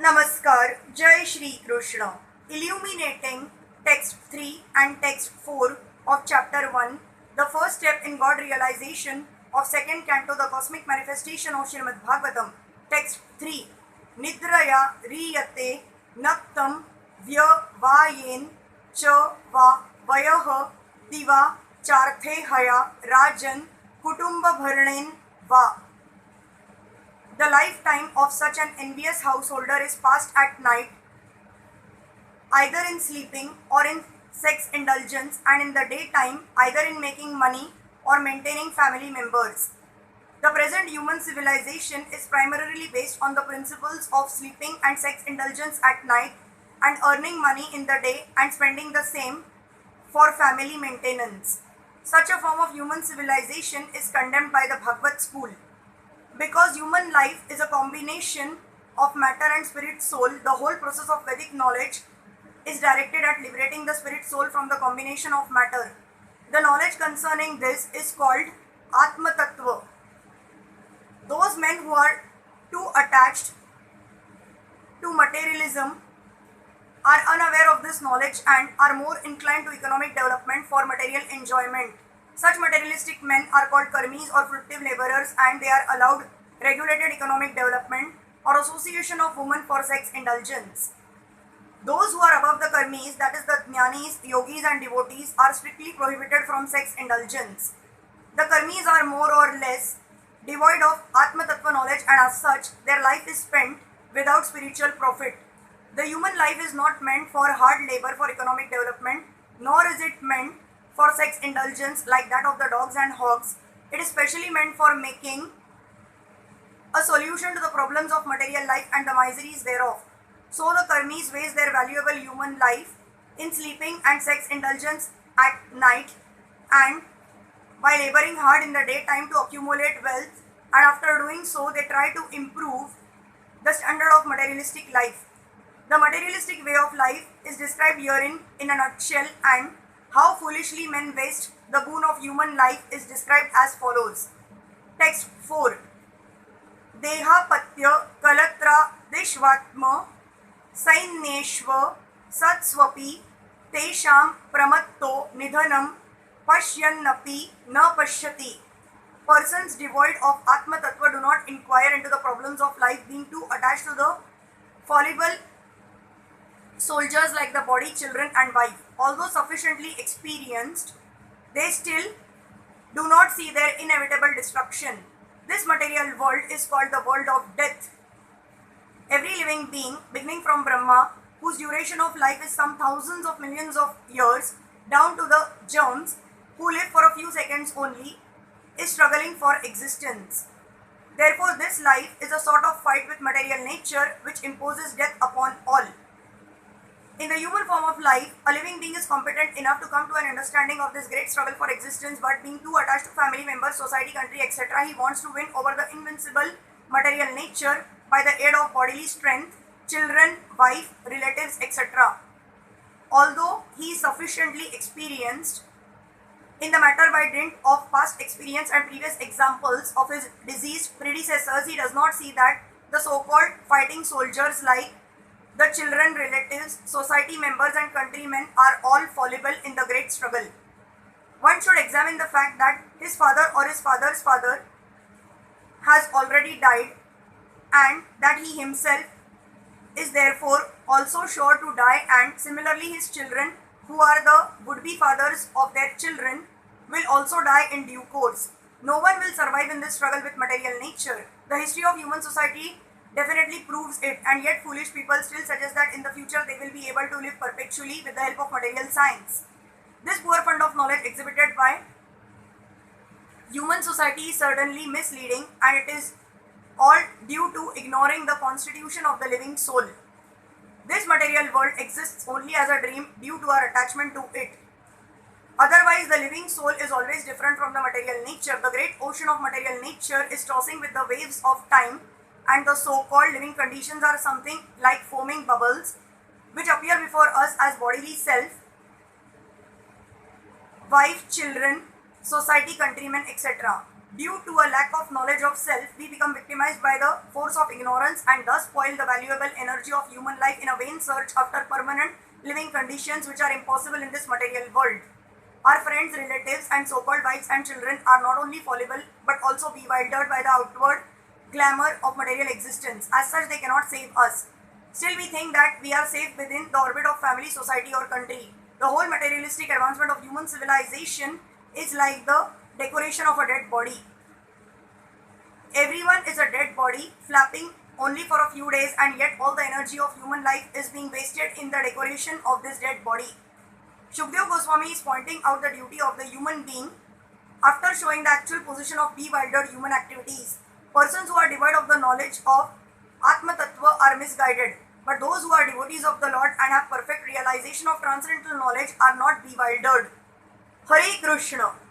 Namaskar, Jai Shri Krishna. Illuminating text 3 and text 4 of chapter 1, the first step in God realization of second canto, the cosmic manifestation of Srimad Bhagavatam. Text 3. Nidraya riyate naktam vyavayen cha va vayah diva charthe haya rajan kutumba bharnen va. The lifetime of such an envious householder is passed at night, either in sleeping or in sex indulgence, and in the daytime, either in making money or maintaining family members. The present human civilization is primarily based on the principles of sleeping and sex indulgence at night and earning money in the day and spending the same for family maintenance. Such a form of human civilization is condemned by the Bhagavad school. Because human life is a combination of matter and spirit soul, the whole process of Vedic knowledge is directed at liberating the spirit soul from the combination of matter. The knowledge concerning this is called Atma Tattva. Those men who are too attached to materialism are unaware of this knowledge and are more inclined to economic development for material enjoyment. Such materialistic men are called karmis or fruitive laborers, and they are allowed regulated economic development or association of women for sex indulgence. Those who are above the karmis, that is the jnanis, yogis and devotees, are strictly prohibited from sex indulgence. The karmis are more or less devoid of Atma Tattva knowledge, and as such, their life is spent without spiritual profit. The human life is not meant for hard labor for economic development, nor is it meant for sex indulgence like that of the dogs and hogs. It is specially meant for making a solution to the problems of material life and the miseries thereof. So the karmis waste their valuable human life in sleeping and sex indulgence at night, and by laboring hard in the daytime to accumulate wealth, and after doing so they try to improve the standard of materialistic life. The materialistic way of life is described herein in a nutshell, and how foolishly men waste the boon of human life is described as follows. Text 4. Deha patya kalatra deshvatma sainyeshva satswapi tesham pramatto nidhanam pashyannapi na pashyati. Persons devoid of Atma Tattva do not inquire into the problems of life, being too attached to the fallible soldiers like the body, children and wife. Although sufficiently experienced, they still do not see their inevitable destruction. This material world is called the world of death. Every living being, beginning from Brahma, whose duration of life is some thousands of millions of years, down to the germs, who live for a few seconds only, is struggling for existence. Therefore, this life is a sort of fight with material nature which imposes death upon all. In the human form of life, a living being is competent enough to come to an understanding of this great struggle for existence, but being too attached to family members, society, country, etc., he wants to win over the invincible material nature by the aid of bodily strength, children, wife, relatives, etc. Although he is sufficiently experienced in the matter by dint of past experience and previous examples of his deceased predecessors, he does not see that the so-called fighting soldiers like the children, relatives, society members and countrymen are all fallible in the great struggle. One should examine the fact that his father or his father's father has already died, and that he himself is therefore also sure to die, and similarly his children, who are the would-be fathers of their children, will also die in due course. No one will survive in this struggle with material nature. The history of human society definitely proves it, and yet foolish people still suggest that in the future they will be able to live perpetually with the help of material science. This poor fund of knowledge exhibited by human society is certainly misleading, and it is all due to ignoring the constitution of the living soul. This material world exists only as a dream due to our attachment to it. Otherwise, the living soul is always different from the material nature. The great ocean of material nature is tossing with the waves of time, and the so-called living conditions are something like foaming bubbles which appear before us as bodily self, wife, children, society, countrymen, etc. Due to a lack of knowledge of self, we become victimized by the force of ignorance and thus spoil the valuable energy of human life in a vain search after permanent living conditions which are impossible in this material world. Our friends, relatives, and so-called wives and children are not only fallible but also bewildered by the outward glamour of material existence. As such, they cannot save us. Still, we think that we are safe within the orbit of family, society, or country. The whole materialistic advancement of human civilization is like the decoration of a dead body. Everyone is a dead body, flapping only for a few days, and yet all the energy of human life is being wasted in the decoration of this dead body. Shukdev Goswami is pointing out the duty of the human being after showing the actual position of bewildered human activities. Persons who are devoid of the knowledge of Atma Tattva are misguided, but those who are devotees of the Lord and have perfect realization of transcendental knowledge are not bewildered. Hare Krishna.